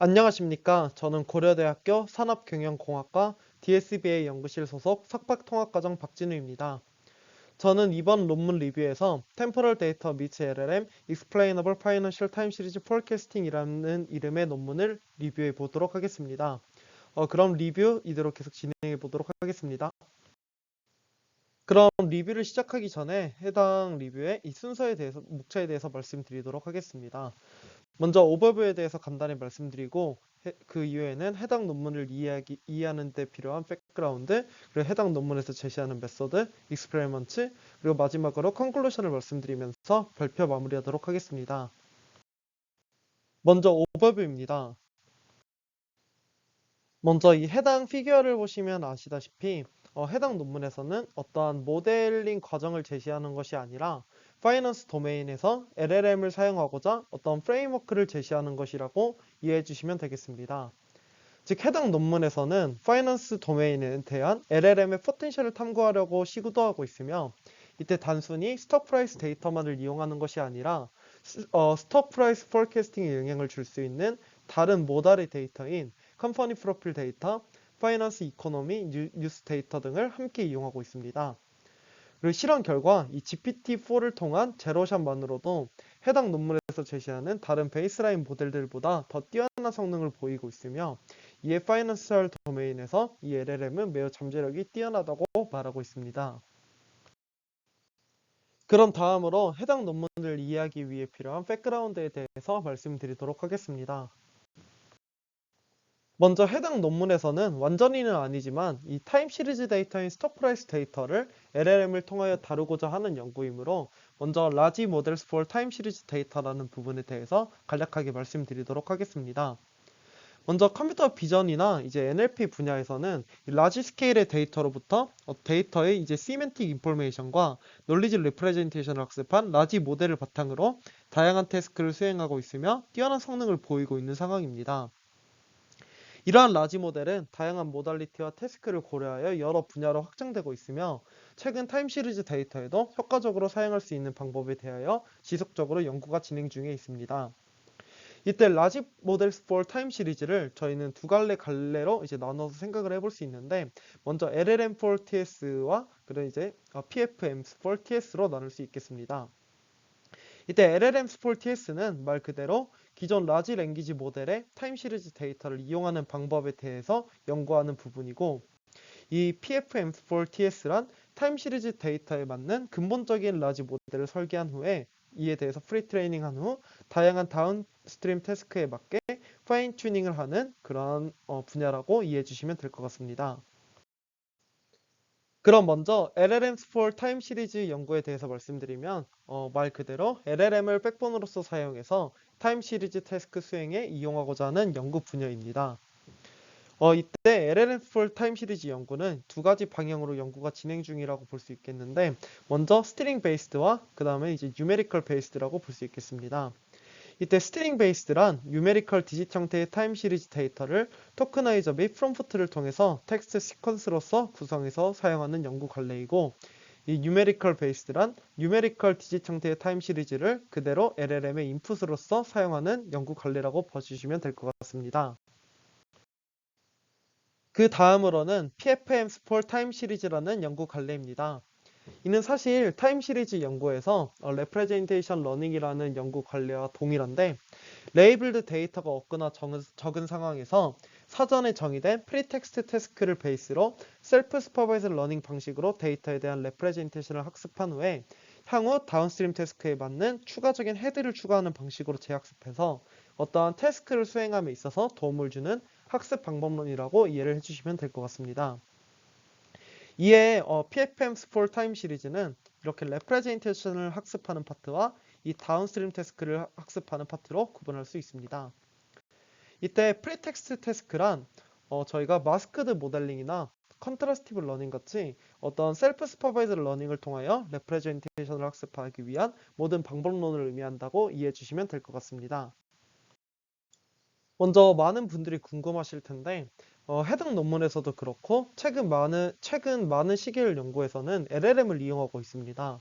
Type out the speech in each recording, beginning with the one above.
안녕하십니까. 저는 고려대학교 산업경영공학과 DSBA 연구실 소속 석박통합과정 박진우입니다. 저는 이번 논문 리뷰에서 Temporal Data meets LLM Explainable Financial Time Series Forecasting이라는 이름의 논문을 리뷰해 보도록 하겠습니다. 그럼 리뷰 이대로 계속 진행해 보도록 하겠습니다. 그럼 리뷰를 시작하기 전에 해당 리뷰의 이 순서에 대해서, 목차에 대해서 말씀드리도록 하겠습니다. 먼저 오버뷰에 대해서 간단히 말씀드리고 그 이후에는 해당 논문을 이해하는 데 필요한 백그라운드, 그리고 해당 논문에서 제시하는 메소드, 익스페리먼트, 그리고 마지막으로 컨클루션을 말씀드리면서 발표 마무리하도록 하겠습니다. 먼저 오버뷰입니다. 먼저 이 해당 피규어를 보시면 아시다시피 해당 논문에서는 어떠한 모델링 과정을 제시하는 것이 아니라 파이낸스 도메인에서 LLM을 사용하고자 어떤 프레임워크를 제시하는 것이라고 이해해 주시면 되겠습니다. 즉 해당 논문에서는 파이낸스 도메인에 대한 LLM의 포텐셜을 탐구하려고 시도하고 있으며, 이때 단순히 스톡 프라이스 데이터만을 이용하는 것이 아니라 스톡 프라이스 포캐스팅에 영향을 줄 수 있는 다른 모달의 데이터인 컴퍼니 프로필 데이터, 파이낸스 이코노미, 뉴스 데이터 등을 함께 이용하고 있습니다. 그리고 실험 결과 이 GPT-4를 통한 제로샷만으로도 해당 논문에서 제시하는 다른 베이스라인 모델들보다 더 뛰어난 성능을 보이고 있으며, 이에 파이낸셜 도메인에서 이 LLM은 매우 잠재력이 뛰어나다고 말하고 있습니다. 그럼 다음으로 해당 논문을 이해하기 위해 필요한 백그라운드에 대해서 말씀드리도록 하겠습니다. 먼저 해당 논문에서는 완전히는 아니지만 이 타임 시리즈 데이터인 스톡 프라이스 데이터를 LLM을 통하여 다루고자 하는 연구이므로 먼저 라지 모델스 for 타임 시리즈 데이터라는 부분에 대해서 간략하게 말씀드리도록 하겠습니다. 먼저 컴퓨터 비전이나 이제 NLP 분야에서는 라지 스케일의 데이터로부터 데이터의 이제 시멘틱 인포메이션과 놀리지 레프레젠테이션을 학습한 라지 모델을 바탕으로 다양한 태스크를 수행하고 있으며 뛰어난 성능을 보이고 있는 상황입니다. 이러한 라지 모델은 다양한 모달리티와 태스크를 고려하여 여러 분야로 확장되고 있으며, 최근 타임 시리즈 데이터에도 효과적으로 사용할 수 있는 방법에 대하여 지속적으로 연구가 진행 중에 있습니다. 이때 라지 모델스 for 타임 시리즈를 저희는 두 갈래로 이제 나눠서 생각을 해볼 수 있는데, 먼저 LLM for TS와 그리고 이제 PFM for TS로 나눌 수 있겠습니다. 이때 LLM for TS는 말 그대로 기존 라지 랭귀지 모델의 타임 시리즈 데이터를 이용하는 방법에 대해서 연구하는 부분이고, 이 PFM for TS란 타임 시리즈 데이터에 맞는 근본적인 라지 모델을 설계한 후에 이에 대해서 프리 트레이닝한 후 다양한 다운스트림 태스크에 맞게 파인 튜닝을 하는 그런 분야라고 이해해 주시면 될 것 같습니다. 그럼 먼저 LLMs for Time 시리즈 연구에 대해서 말씀드리면 말 그대로 LLM을 백본으로서 사용해서 타임 시리즈 태스크 수행에 이용하고자 하는 연구 분야입니다. 이때 LLM for Time 시리즈 연구는 두 가지 방향으로 연구가 진행 중이라고 볼 수 있겠는데, 먼저 스트링 베이스드와 그 다음에 이제 뉴메리컬 베이스드라고 볼 수 있겠습니다. 이때 스트링 베이스드란 뉴메리컬 디짓 형태의 타임 시리즈 데이터를 토크나이저 및 프롬프트를 통해서 텍스트 시퀀스로서 구성해서 사용하는 연구 관례이고, 이 뉴메리컬 베이스드란 뉴메리컬 디짓 형태의 타임 시리즈를 그대로 LLM의 인풋으로서 사용하는 연구 관례라고 봐주시면 될 것 같습니다. 그 다음으로는 PFM for 타임 시리즈라는 연구 관례입니다. 이는 사실 타임 시리즈 연구에서 레프레젠테이션 러닝이라는 연구 관례와 동일한데, 레이블드 데이터가 없거나 적은 상황에서 사전에 정의된 프리텍스트 태스크를 베이스로 셀프 슈퍼바이즈 러닝 방식으로 데이터에 대한 레프레젠테이션을 학습한 후에 향후 다운스트림 태스크에 맞는 추가적인 헤드를 추가하는 방식으로 재학습해서 어떠한 태스크를 수행함에 있어서 도움을 주는 학습 방법론이라고 이해를 해주시면 될 것 같습니다. 이에 PFM for Time 시리즈는 이렇게 레프레젠테이션을 학습하는 파트와 이 다운스트림 태스크를 학습하는 파트로 구분할 수 있습니다. 이때 프리텍스트 태스크란 저희가 마스크드 모델링이나 컨트라스티브 러닝 같이 어떤 셀프 슈퍼바이즈 러닝을 통하여 레프레젠테이션을 학습하기 위한 모든 방법론을 의미한다고 이해해 주시면 될 것 같습니다. 먼저 많은 분들이 궁금하실 텐데 해당 논문에서도 그렇고 최근 많은 시계열 연구에서는 LLM을 이용하고 있습니다.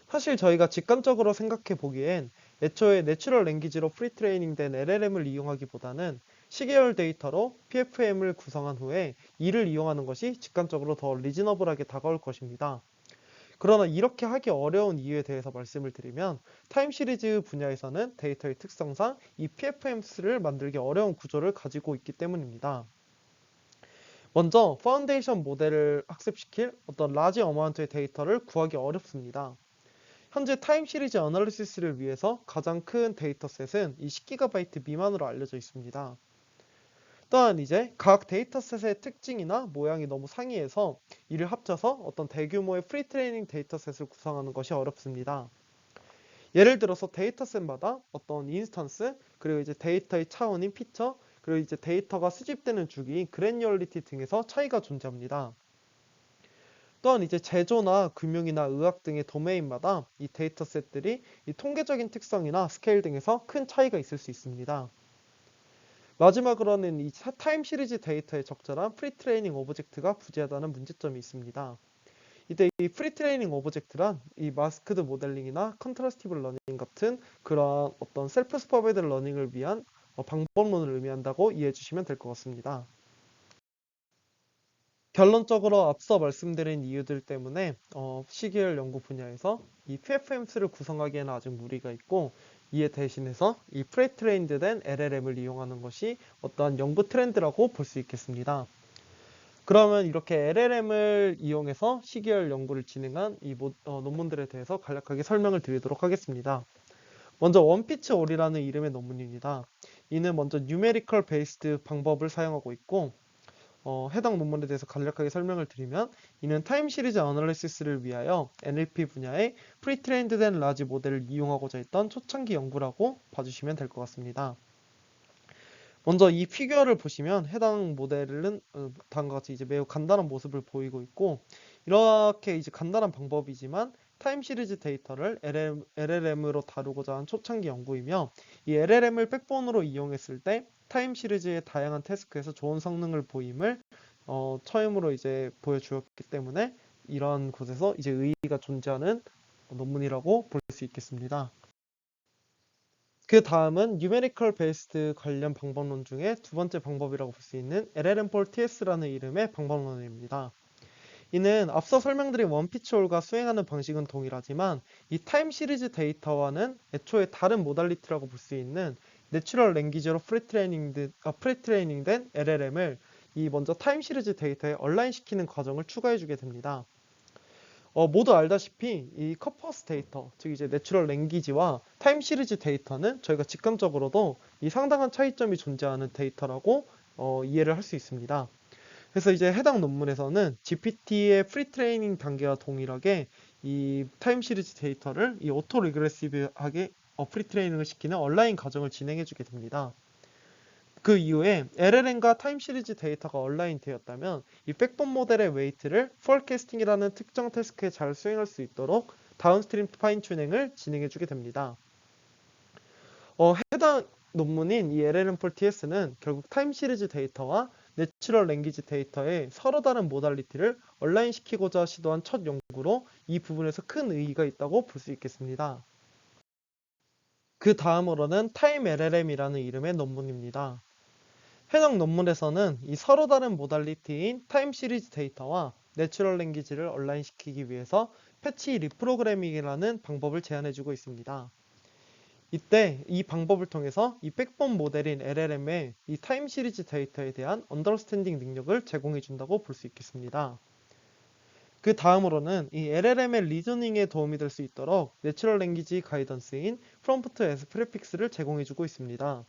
사실 저희가 직관적으로 생각해 보기엔 애초에 내추럴 랭귀지로 프리트레이닝된 LLM을 이용하기보다는 시계열 데이터로 PFM을 구성한 후에 이를 이용하는 것이 직관적으로 더 리즈너블하게 다가올 것입니다. 그러나 이렇게 하기 어려운 이유에 대해서 말씀을 드리면 타임 시리즈 분야에서는 데이터의 특성상 이 PFM수를 만들기 어려운 구조를 가지고 있기 때문입니다. 먼저 파운데이션 모델을 학습시킬 어떤 라지 어마운트의 데이터를 구하기 어렵습니다. 현재 타임 시리즈 어널리시스를 위해서 가장 큰 데이터셋은 이 10GB 미만으로 알려져 있습니다. 또한 이제 각 데이터셋의 특징이나 모양이 너무 상이해서 이를 합쳐서 어떤 대규모의 프리트레이닝 데이터셋을 구성하는 것이 어렵습니다. 예를 들어서 데이터셋마다 어떤 인스턴스, 그리고 이제 데이터의 차원인 피처, 그리고 이제 데이터가 수집되는 주기인 그래뉴얼리티 등에서 차이가 존재합니다. 또한 이제 제조나 금융이나 의학 등의 도메인마다 이 데이터셋들이 이 통계적인 특성이나 스케일 등에서 큰 차이가 있을 수 있습니다. 마지막으로는 이 타임 시리즈 데이터에 적절한 프리트레이닝 오브젝트가 부재하다는 문제점이 있습니다. 이때 이 프리트레이닝 오브젝트란 이 마스크드 모델링이나 컨트라스티브 러닝 같은 그러한 어떤 셀프 슈퍼바이드 러닝을 위한 방법론을 의미한다고 이해해 주시면 될 것 같습니다. 결론적으로 앞서 말씀드린 이유들 때문에 시계열 연구 분야에서 이 PFM수를 구성하기에는 아직 무리가 있고, 이에 대신해서 이 프레트레인드된 LLM을 이용하는 것이 어떠한 연구 트렌드라고 볼 수 있겠습니다. 그러면 이렇게 LLM을 이용해서 시계열 연구를 진행한 이 논문들에 대해서 간략하게 설명을 드리도록 하겠습니다. 먼저 원피치 올이라는 이름의 논문입니다. 이는 먼저 뉴메리컬 베이스드 방법을 사용하고 있고, 해당 논문에 대해서 간략하게 설명을 드리면, 이는 타임 시리즈 어널리시스를 위하여 NLP 분야의 프리트레인드된 라지 모델을 이용하고자 했던 초창기 연구라고 봐주시면 될 것 같습니다. 먼저 이 피규어를 보시면 해당 모델은 다음과 같이 이제 매우 간단한 모습을 보이고 있고, 이렇게 이제 간단한 방법이지만 타임 시리즈 데이터를 LLM으로 다루고자 한 초창기 연구이며, 이 LLM을 백본으로 이용했을 때 타임 시리즈의 다양한 태스크에서 좋은 성능을 보임을 처음으로 이제 보여주었기 때문에 이러한 곳에서 이제 의의가 존재하는 논문이라고 볼 수 있겠습니다. 그 다음은 Numerical Based 관련 방법론 중에 두 번째 방법이라고 볼 수 있는 LLM4TS라는 이름의 방법론입니다. 이는 앞서 설명드린 원피치홀과 수행하는 방식은 동일하지만 이 타임 시리즈 데이터와는 애초에 다른 모달리티라고 볼 수 있는 내추럴 랭귀지로 프리트레이닝된 LLM을 이 먼저 타임 시리즈 데이터에 얼라인시키는 과정을 추가해주게 됩니다. 모두 알다시피 이 커퍼스 데이터, 즉 이제 내추럴 랭귀지와 타임 시리즈 데이터는 저희가 직감적으로도 이 상당한 차이점이 존재하는 데이터라고 이해를 할 수 있습니다. 그래서 이제 해당 논문에서는 GPT의 프리트레이닝 단계와 동일하게 이 타임 시리즈 데이터를 이 오토 리그레시브하게 프리트레이닝을 시키는 얼라인 과정을 진행해 주게 됩니다. 그 이후에 LLM과 타임 시리즈 데이터가 얼라인 되었다면 이 백본 모델의 웨이트를 포어캐스팅이라는 특정 태스크에 잘 수행할 수 있도록 다운스트림 파인 튜닝을 진행해 주게 됩니다. 해당 논문인 이 LLM4TS는 결국 타임 시리즈 데이터와 내추럴 랭귀지 데이터의 서로 다른 모달리티를 얼라인 시키고자 시도한 첫 연구로 이 부분에서 큰 의의가 있다고 볼 수 있겠습니다. 그 다음으로는 타임 LLM이라는 이름의 논문입니다. 해당 논문에서는 이 서로 다른 모달리티인 타임 시리즈 데이터와 내추럴 랭귀지를 얼라인시키기 위해서 패치 리프로그래밍이라는 방법을 제안해주고 있습니다. 이때 이 방법을 통해서 이 백본 모델인 LLM의 이 타임 시리즈 데이터에 대한 언더스탠딩 능력을 제공해준다고 볼 수 있겠습니다. 그 다음으로는 이 LLM의 리저닝에 도움이 될 수 있도록 내추럴 랭귀지 가이던스인 프롬프트 에스 프리픽스를 제공해주고 있습니다.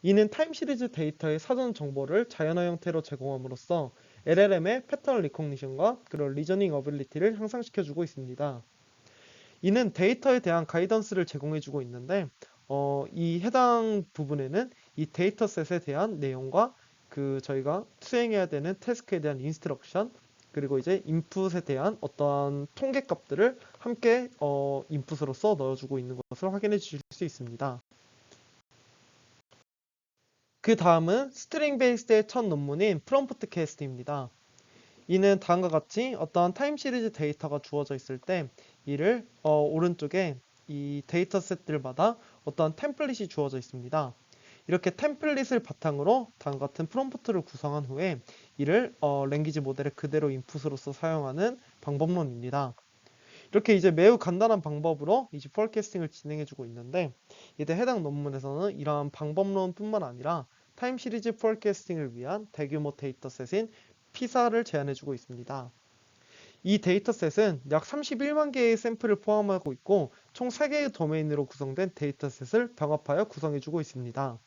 이는 타임 시리즈 데이터의 사전 정보를 자연어 형태로 제공함으로써 LLM의 패턴 리코그니션과 그런 리저닝 어빌리티를 향상시켜주고 있습니다. 이는 데이터에 대한 가이던스를 제공해주고 있는데 이 해당 부분에는 이 데이터셋에 대한 내용과 그 저희가 수행해야 되는 태스크에 대한 인스트럭션, 그리고 이제 인풋에 대한 어떠한 통계값들을 함께 인풋으로서 넣어주고 있는 것을 확인해 주실 수 있습니다. 그 다음은 스트링 베이스드의 첫 논문인 프롬프트 캐스트입니다. 이는 다음과 같이 어떠한 타임 시리즈 데이터가 주어져 있을 때 이를 오른쪽에 이 데이터셋들마다 어떠한 템플릿이 주어져 있습니다. 이렇게 템플릿을 바탕으로 다음과 같은 프롬프트를 구성한 후에 이를 랭귀지 모델의 그대로 인풋으로서 사용하는 방법론입니다. 이렇게 이제 매우 간단한 방법으로 이제 포캐스팅을 진행해주고 있는데, 이때 해당 논문에서는 이러한 방법론뿐만 아니라 타임 시리즈 포캐스팅을 위한 대규모 데이터셋인 피사를 제안해주고 있습니다. 이 데이터셋은 약 31만 개의 샘플을 포함하고 있고 총 3개의 도메인으로 구성된 데이터셋을 병합하여 구성해주고 있습니다.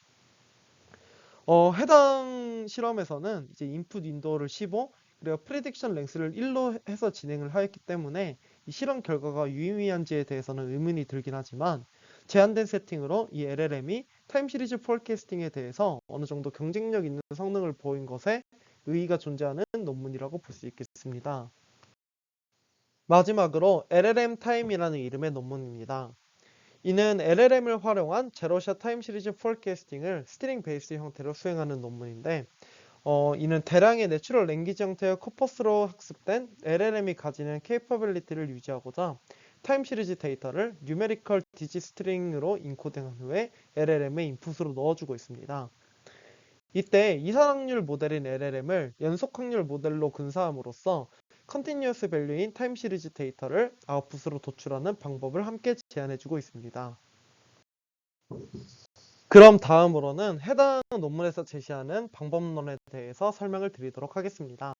해당 실험에서는 이제 인풋 윈도우를 15, 그리고 프레딕션 랭스를 1로 해서 진행을 하였기 때문에 이 실험 결과가 유의미한지에 대해서는 의문이 들긴 하지만, 제한된 세팅으로 이 LLM이 타임 시리즈 포캐스팅에 대해서 어느 정도 경쟁력 있는 성능을 보인 것에 의의가 존재하는 논문이라고 볼 수 있겠습니다. 마지막으로 LLM 타임이라는 이름의 논문입니다. 이는 LLM을 활용한 제로샷 타임 시리즈 포캐스팅을 스트링 베이스 형태로 수행하는 논문인데, 이는 대량의 내추럴 랭귀지 형태의 코퍼스로 학습된 LLM이 가지는 케이퍼빌리티를 유지하고자 타임 시리즈 데이터를 뉴메리컬 디지 스트링으로 인코딩한 후에 LLM의 인풋으로 넣어주고 있습니다. 이때 이산확률 모델인 LLM을 연속 확률 모델로 근사함으로써 컨티뉴어스 밸류인 타임 시리즈 데이터를 아웃풋으로 도출하는 방법을 함께 제안해주고 있습니다. 그럼 다음으로는 해당 논문에서 제시하는 방법론에 대해서 설명을 드리도록 하겠습니다.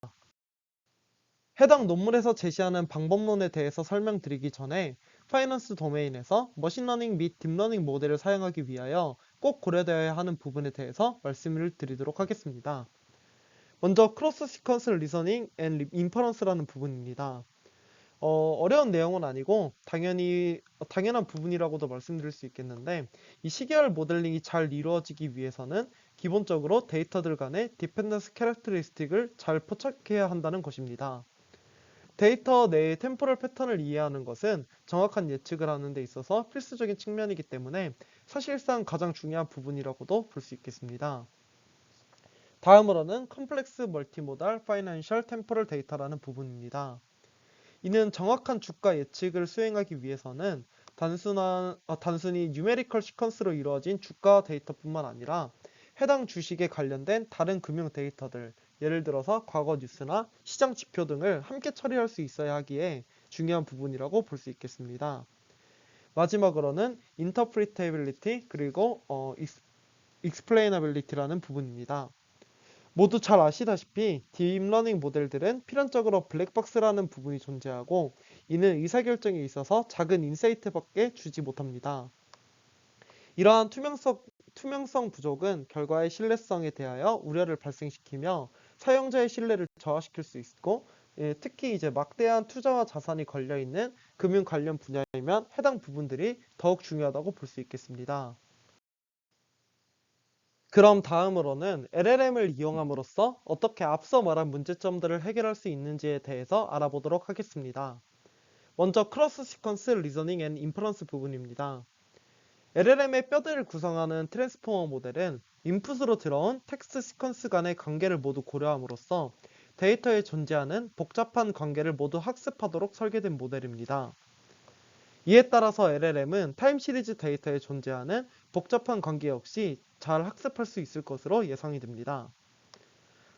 해당 논문에서 제시하는 방법론에 대해서 설명드리기 전에 파이낸스 도메인에서 머신러닝 및 딥러닝 모델을 사용하기 위하여 꼭 고려되어야 하는 부분에 대해서 말씀을 드리도록 하겠습니다. 먼저 크로스 시퀀스 리서닝 앤 인퍼런스라는 부분입니다. 어려운 내용은 아니고 당연한 부분이라고도 말씀드릴 수 있겠는데, 이 시계열 모델링이 잘 이루어지기 위해서는 기본적으로 데이터들 간의 디펜던스 캐릭터리스틱을 잘 포착해야 한다는 것입니다. 데이터 내의 템포럴 패턴을 이해하는 것은 정확한 예측을 하는 데 있어서 필수적인 측면이기 때문에 사실상 가장 중요한 부분이라고도 볼 수 있겠습니다. 다음으로는 컴플렉스 멀티모달 파이낸셜 템포럴 데이터라는 부분입니다. 이는 정확한 주가 예측을 수행하기 위해서는 단순히 뉴메리컬 시퀀스로 이루어진 주가 데이터뿐만 아니라 해당 주식에 관련된 다른 금융 데이터들, 예를 들어서 과거 뉴스나 시장 지표 등을 함께 처리할 수 있어야 하기에 중요한 부분이라고 볼 수 있겠습니다. 마지막으로는 interpretability 그리고 explainability라는 부분입니다. 모두 잘 아시다시피 딥러닝 모델들은 필연적으로 블랙박스라는 부분이 존재하고, 이는 의사결정에 있어서 작은 인사이트밖에 주지 못합니다. 이러한 투명성 부족은 결과의 신뢰성에 대하여 우려를 발생시키며 사용자의 신뢰를 저하시킬 수 있고, 특히 이제 막대한 투자와 자산이 걸려있는 금융 관련 분야이면 해당 부분들이 더욱 중요하다고 볼 수 있겠습니다. 그럼 다음으로는 LLM을 이용함으로써 어떻게 앞서 말한 문제점들을 해결할 수 있는지에 대해서 알아보도록 하겠습니다. 먼저 크로스 시퀀스 리저닝 앤 인퍼런스 부분입니다. LLM의 뼈대를 구성하는 트랜스포머 모델은 인풋으로 들어온 텍스트 시퀀스 간의 관계를 모두 고려함으로써 데이터에 존재하는 복잡한 관계를 모두 학습하도록 설계된 모델입니다. 이에 따라서 LLM은 타임 시리즈 데이터에 존재하는 복잡한 관계 역시 잘 학습할 수 있을 것으로 예상이 됩니다.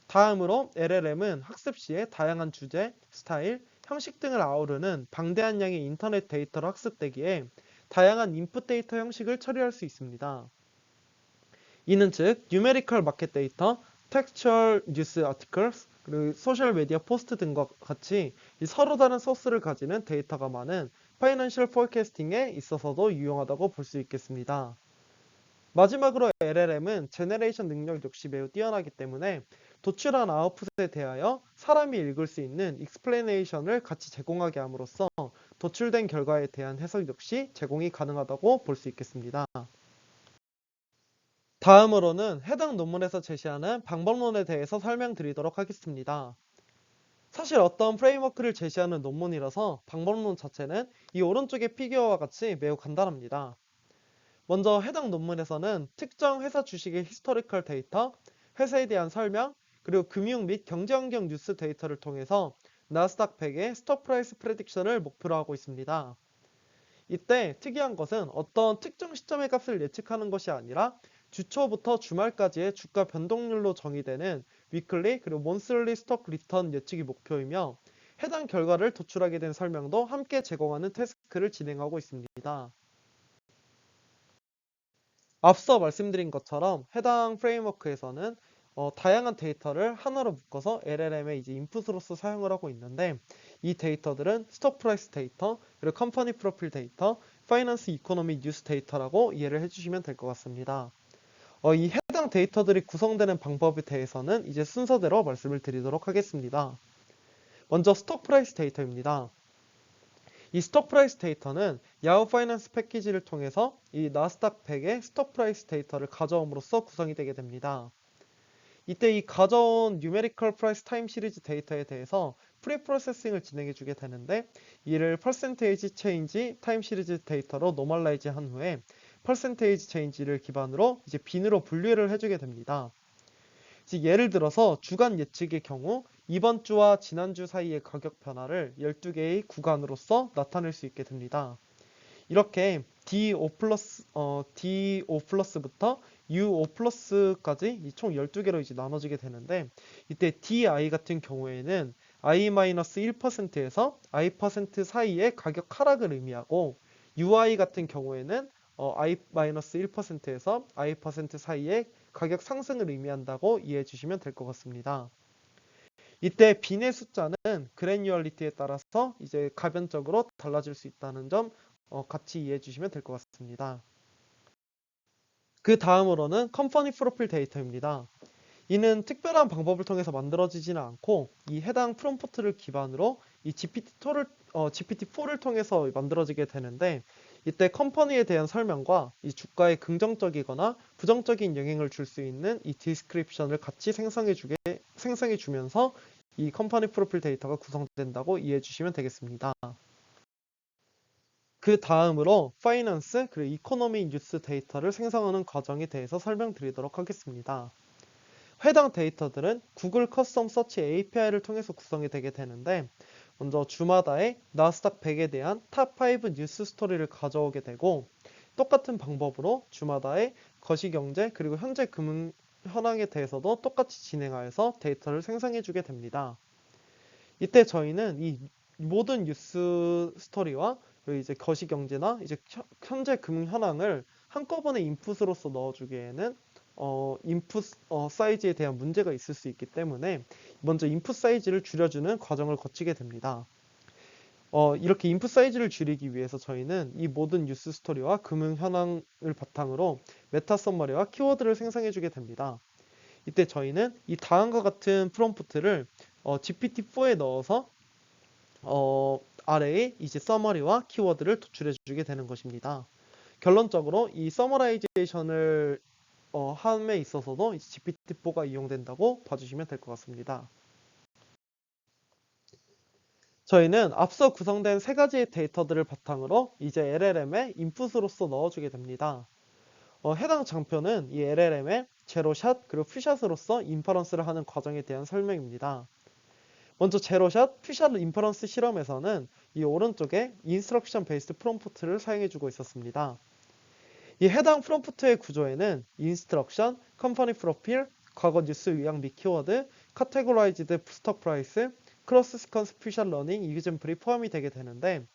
다음으로 LLM은 학습 시에 다양한 주제, 스타일, 형식 등을 아우르는 방대한 양의 인터넷 데이터로 학습되기에 다양한 인풋 데이터 형식을 처리할 수 있습니다. 이는 즉 뉴메리컬 마켓 데이터, 텍스처얼 뉴스 아티클스, 그리고 소셜 미디어 포스트 등과 같이 서로 다른 소스를 가지는 데이터가 많은 파이낸셜 포캐스팅에 있어서도 유용하다고 볼 수 있겠습니다. 마지막으로 LLM은 제너레이션 능력 역시 매우 뛰어나기 때문에 도출한 아웃풋에 대하여 사람이 읽을 수 있는 익스플레이네이션을 같이 제공하게 함으로써 도출된 결과에 대한 해석 역시 제공이 가능하다고 볼 수 있겠습니다. 다음으로는 해당 논문에서 제시하는 방법론에 대해서 설명드리도록 하겠습니다. 사실 어떤 프레임워크를 제시하는 논문이라서 방법론 자체는 이 오른쪽의 피규어와 같이 매우 간단합니다. 먼저 해당 논문에서는 특정 회사 주식의 히스토리컬 데이터, 회사에 대한 설명, 그리고 금융 및 경제환경 뉴스 데이터를 통해서 나스닥 100의 스톡 프라이스 프레딕션을 목표로 하고 있습니다. 이때 특이한 것은 어떤 특정 시점의 값을 예측하는 것이 아니라 주초부터 주말까지의 주가 변동률로 정의되는 위클리 그리고 몬슬리 스톡 리턴 예측이 목표이며 해당 결과를 도출하게 된 설명도 함께 제공하는 태스크를 진행하고 있습니다. 앞서 말씀드린 것처럼 해당 프레임워크에서는 다양한 데이터를 하나로 묶어서 LLM의 이제 인풋으로서 사용을 하고 있는데 이 데이터들은 스톡 프라이스 데이터, 그리고 컴퍼니 프로필 데이터, 파이낸스 이코노미 뉴스 데이터라고 이해를 해주시면 될 것 같습니다. 이 해당 데이터들이 구성되는 방법에 대해서는 이제 순서대로 말씀을 드리도록 하겠습니다. 먼저 스톡 프라이스 데이터입니다. 이 스톡 프라이스 데이터는 야후 파이낸스 패키지를 통해서 이 나스닥 100의 스톡 프라이스 데이터를 가져옴으로써 구성이 되게 됩니다. 이때 이 가져온 뉴메리컬 프라이스 타임 시리즈 데이터에 대해서 프리 프로세싱을 진행해 주게 되는데 이를 퍼센테이지 체인지 타임 시리즈 데이터로 노멀라이즈 한 후에 퍼센테이지 체인지를 기반으로 이제 빈으로 분류를 해주게 됩니다. 즉 예를 들어서 주간 예측의 경우 이번 주와 지난주 사이의 가격 변화를 12개의 구간으로서 나타낼 수 있게 됩니다. 이렇게 D5 플러스부터 U5 플러스까지 총 12개로 이제 나눠지게 되는데 이때 DI 같은 경우에는 I-1%에서 I% 사이의 가격 하락을 의미하고 UI 같은 경우에는 I-1%에서 I% 사이의 가격 상승을 의미한다고 이해해 주시면 될 것 같습니다. 이때 빈의 숫자는 그래뉴얼리티에 따라서 이제 가변적으로 달라질 수 있다는 점 같이 이해해 주시면 될 것 같습니다. 그 다음으로는 컴퍼니 프로필 데이터입니다. 이는 특별한 방법을 통해서 만들어지지는 않고 이 해당 프롬프트를 기반으로 이 GPT-4를 통해서 만들어지게 되는데 이때 컴퍼니에 대한 설명과 이 주가에 긍정적이거나 부정적인 영향을 줄 수 있는 이 디스크립션을 같이 생성해 주면서 이 컴퍼니 프로필 데이터가 구성된다고 이해해 주시면 되겠습니다. 그 다음으로 파이낸스 그리고 이코노미 뉴스 데이터를 생성하는 과정에 대해서 설명드리도록 하겠습니다. 해당 데이터들은 구글 커스텀 서치 API를 통해서 구성이 되게 되는데 먼저 주마다의 나스닥 100에 대한 탑5 뉴스 스토리를 가져오게 되고 똑같은 방법으로 주마다의 거시경제 그리고 현재 금융 현황에 대해서도 똑같이 진행하여서 데이터를 생성해 주게 됩니다. 이때 저희는 이 모든 뉴스 스토리와 그리고 이제 거시경제나 이제 현재 금융 현황을 한꺼번에 인풋으로서 넣어주기에는 인풋 사이즈에 대한 문제가 있을 수 있기 때문에 먼저 인풋 사이즈를 줄여주는 과정을 거치게 됩니다. 이렇게 인풋 사이즈를 줄이기 위해서 저희는 이 모든 뉴스 스토리와 금융 현황을 바탕으로 메타 서머리와 키워드를 생성해 주게 됩니다. 이때 저희는 이 다음과 같은 프롬프트를 GPT-4에 넣어서 아래에 이제 서머리와 키워드를 도출해 주게 되는 것입니다. 결론적으로 이 서머라이제이션을 함에 있어서도 GPT-4가 이용된다고 봐주시면 될 것 같습니다. 저희는 앞서 구성된 세 가지의 데이터들을 바탕으로 이제 LLM에 인풋으로서 넣어주게 됩니다. 해당 장표는 이 LLM의 제로샷 그리고 퓨샷으로서 인퍼런스를 하는 과정에 대한 설명입니다. 먼저 제로샷, 퓨샷 인퍼런스 실험에서는 이 오른쪽에 인스트럭션 베이스드 프롬프트를 사용해주고 있었습니다. 이 해당 프롬프트의 구조에는 인스트럭션, 컴퍼니 프로필, 과거 뉴스 요약 및 키워드, 카테고라이즈드 스톡 프라이스, 크로스 시퀀스 퓨샷 러닝 이그젠플이 포함이 되게 되는데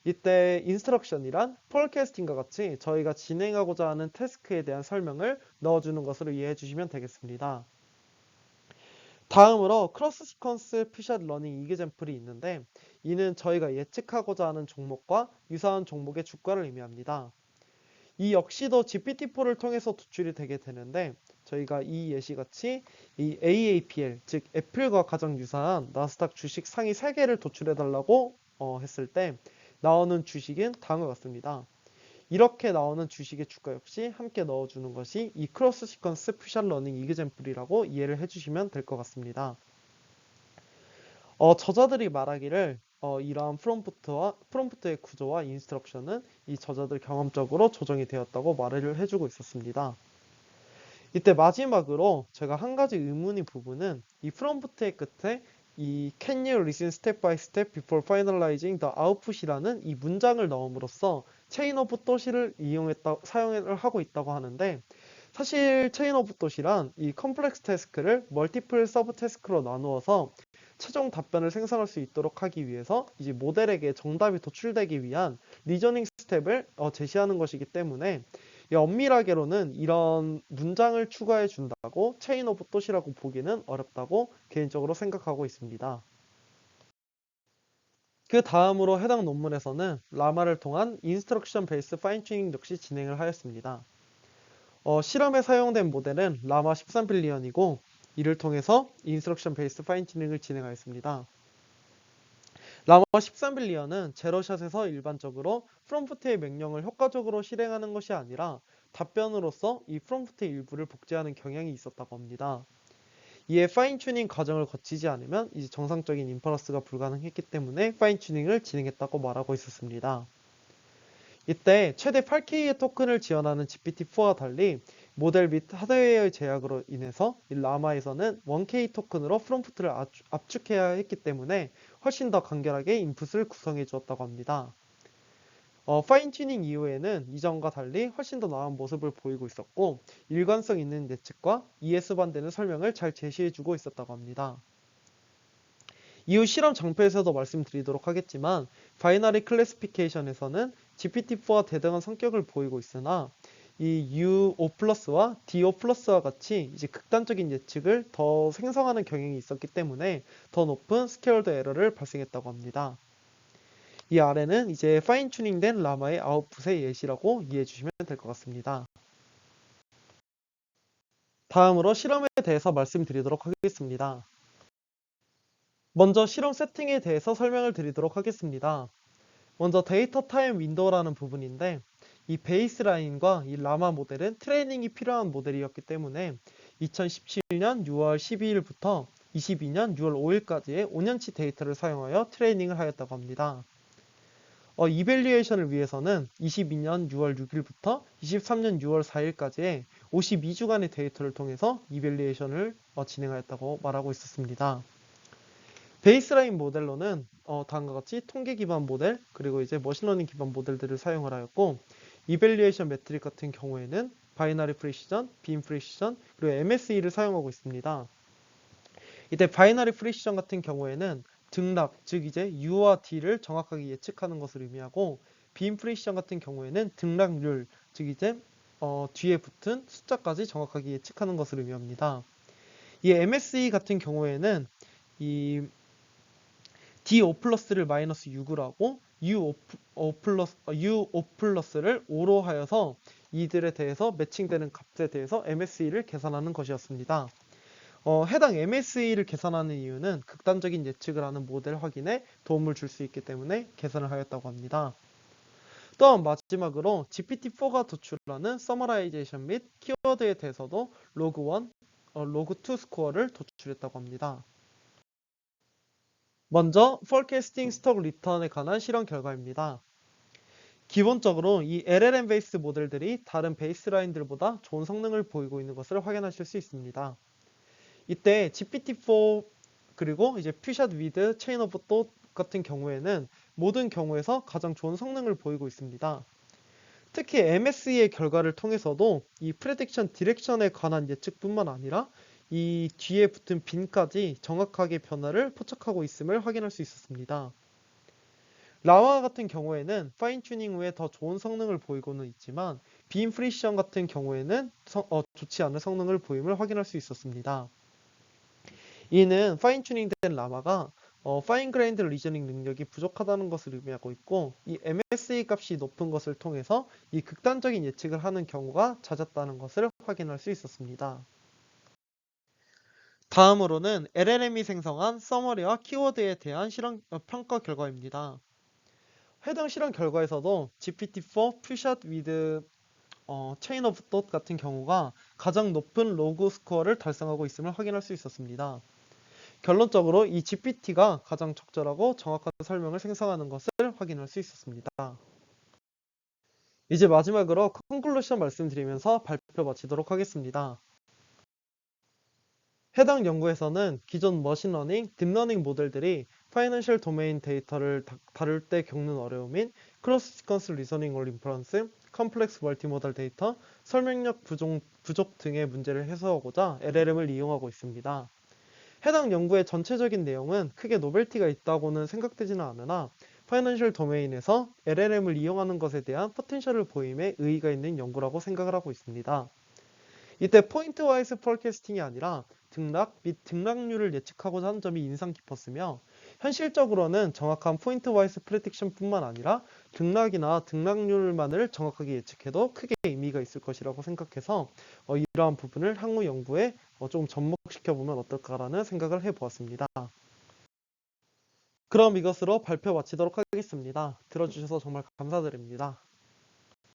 이때 인스트럭션이란 폴캐스팅과 같이 저희가 진행하고자 하는 태스크에 대한 설명을 넣어주는 것으로 이해해 주시면 되겠습니다. 다음으로 크로스 시퀀스 퓨샷 러닝 이그젠플이 있는데 이는 저희가 예측하고자 하는 종목과 유사한 종목의 주가를 의미합니다. 이 역시도 GPT-4를 통해서 도출이 되게 되는데 저희가 이 예시같이 이 AAPL 즉 애플과 가장 유사한 나스닥 주식 상위 3개를 도출해 달라고 했을 때 나오는 주식은 다음과 같습니다. 이렇게 나오는 주식의 주가 역시 함께 넣어주는 것이 이 크로스 시퀀스 퓨샷 러닝 이그젠플이라고 이해를 해주시면 될 것 같습니다. 저자들이 말하기를 이러한 프롬프트의 구조와 인스트럭션은 이 저자들 경험적으로 조정이 되었다고 말을 해주고 있었습니다. 이때 마지막으로 제가 한 가지 의문인 부분은 이 프롬프트의 끝에 이 Can you listen step by step before finalizing the output이라는 이 문장을 넣음으로써 체인 오브 또시를 사용을 하고 있다고 하는데, 사실 체인 오브 또시란 이 컴플렉스 태스크를 멀티플 서브 태스크로 나누어서 최종 답변을 생성할 수 있도록 하기 위해서 이제 모델에게 정답이 도출되기 위한 리저닝 스텝을 제시하는 것이기 때문에, 엄밀하게로는 이런 문장을 추가해 준다고 체인 오브 또시라고 보기는 어렵다고 개인적으로 생각하고 있습니다. 그 다음으로 해당 논문에서는 라마를 통한 인스트럭션 베이스 파인 튜닝 역시 진행을 하였습니다. 실험에 사용된 모델은 라마 13빌리언이고, 이를 통해서 인스트럭션 베이스 파인 튜닝을 진행하였습니다. 라마 13빌리언은 제로샷에서 일반적으로 프롬프트의 명령을 효과적으로 실행하는 것이 아니라 답변으로서 이 프롬프트의 일부를 복제하는 경향이 있었다고 합니다. 이에 파인 튜닝 과정을 거치지 않으면 이제 정상적인 인퍼런스가 불가능했기 때문에 파인 튜닝을 진행했다고 말하고 있었습니다. 이때 최대 8K의 토큰을 지원하는 GPT-4와 달리 모델 및 하드웨어의 제약으로 인해서 이 라마에서는 1K 토큰으로 프롬프트를 압축해야 했기 때문에 훨씬 더 간결하게 인풋을 구성해 주었다고 합니다. 파인 튜닝 이후에는 이전과 달리 훨씬 더 나은 모습을 보이고 있었고, 일관성 있는 예측과 ES 반대는 설명을 잘 제시해 주고 있었다고 합니다. 이후 실험 장표에서도 말씀드리도록 하겠지만, 바이너리 클래시피케이션에서는 GPT-4와 대등한 성격을 보이고 있으나 이 U5+와 D5+와 같이 이제 극단적인 예측을 더 생성하는 경향이 있었기 때문에 더 높은 스케일드 에러를 발생했다고 합니다. 이 아래는 이제 파인 튜닝된 라마의 아웃풋의 예시라고 이해해 주시면 될 것 같습니다. 다음으로 실험에 대해서 말씀드리도록 하겠습니다. 먼저 실험 세팅에 대해서 설명을 드리도록 하겠습니다. 먼저 데이터 타임 윈도우라는 부분인데, 이 베이스라인과 이 라마 모델은 트레이닝이 필요한 모델이었기 때문에 2017년 6월 12일부터 22년 6월 5일까지의 5년치 데이터를 사용하여 트레이닝을 하였다고 합니다. 이밸류에이션을 위해서는 22년 6월 6일부터 23년 6월 4일까지의 52주간의 데이터를 통해서 이밸류에이션을 진행하였다고 말하고 있었습니다. 베이스라인 모델로는 다음과 같이 통계 기반 모델, 그리고 이제 머신러닝 기반 모델들을 사용을 하였고, 이밸류에이션 매트릭 같은 경우에는 바이너리 프리시전, 빔 프리시전, 그리고 MSE를 사용하고 있습니다. 이때 바이너리 프리시전 같은 경우에는 등락, 즉 이제 U와 D를 정확하게 예측하는 것을 의미하고, 빔 프리시전 같은 경우에는 등락률, 즉 이제 뒤에 붙은 숫자까지 정확하게 예측하는 것을 의미합니다. 이 MSE 같은 경우에는 이 D5+를 마이너스 6을 하고 U5+를 5로 하여서 이들에 대해서 매칭되는 값에 대해서 MSE를 계산하는 것이었습니다. 해당 MSE를 계산하는 이유는 극단적인 예측을 하는 모델 확인에 도움을 줄 수 있기 때문에 계산을 하였다고 합니다. 또한 마지막으로 GPT-4가 도출하는 서머라이제이션 및 키워드에 대해서도 로그1, 로그2 스코어를 도출했다고 합니다. 먼저 forecasting stock return에 관한 실험 결과입니다. 기본적으로 이 LLM 베이스 모델들이 다른 베이스라인들보다 좋은 성능을 보이고 있는 것을 확인하실 수 있습니다. 이때 GPT-4 그리고 이제 퓨샷 위드 체인 오브 또 같은 경우에는 모든 경우에서 가장 좋은 성능을 보이고 있습니다. 특히 MSE의 결과를 통해서도 이 프레딕션 디렉션에 관한 예측뿐만 아니라 이 뒤에 붙은 빈까지 정확하게 변화를 포착하고 있음을 확인할 수 있었습니다. 라와 같은 경우에는 파인 튜닝 후에 더 좋은 성능을 보이고는 있지만 빔 프리시전 같은 경우에는 좋지 않은 성능을 보임을 확인할 수 있었습니다. 이는 파인 튜닝된 라마가 파인 그레인드 리저닝 능력이 부족하다는 것을 의미하고 있고, 이 MSE 값이 높은 것을 통해서 이 극단적인 예측을 하는 경우가 잦았다는 것을 확인할 수 있었습니다. 다음으로는 LLM이 생성한 서머리와 키워드에 대한 실험 평가 결과입니다. 해당 실험 결과에서도 GPT-4 퓨샷 위드 체인 오브 톳 같은 경우가 가장 높은 로그 스코어를 달성하고 있음을 확인할 수 있었습니다. 결론적으로 이 GPT가 가장 적절하고 정확한 설명을 생성하는 것을 확인할 수 있었습니다. 이제 마지막으로 컨클루션 말씀드리면서 발표 마치도록 하겠습니다. 해당 연구에서는 기존 머신러닝, 딥러닝 모델들이 파이낸셜 도메인 데이터를 다룰 때 겪는 어려움인 크로스 시퀀스 리서닝 올 인퍼런스, 컴플렉스 멀티모달 데이터, 설명력 부족 등의 문제를 해소하고자 LLM을 이용하고 있습니다. 해당 연구의 전체적인 내용은 크게 노벨티가 있다고는 생각되지는 않으나 파이낸셜 도메인에서 LLM을 이용하는 것에 대한 포텐셜을 보임에 의의가 있는 연구라고 생각을 하고 있습니다. 이때 포인트 와이스 포캐스팅이 아니라 등락 및 등락률을 예측하고자 하는 점이 인상 깊었으며, 현실적으로는 정확한 포인트 와이스 프레딕션뿐만 아니라 등락이나 등락률만을 정확하게 예측해도 크게 의미가 있을 것이라고 생각해서 이러한 부분을 향후 연구에 좀 접목시켜보면 어떨까라는 생각을 해보았습니다. 그럼 이것으로 발표 마치도록 하겠습니다. 들어주셔서 정말 감사드립니다.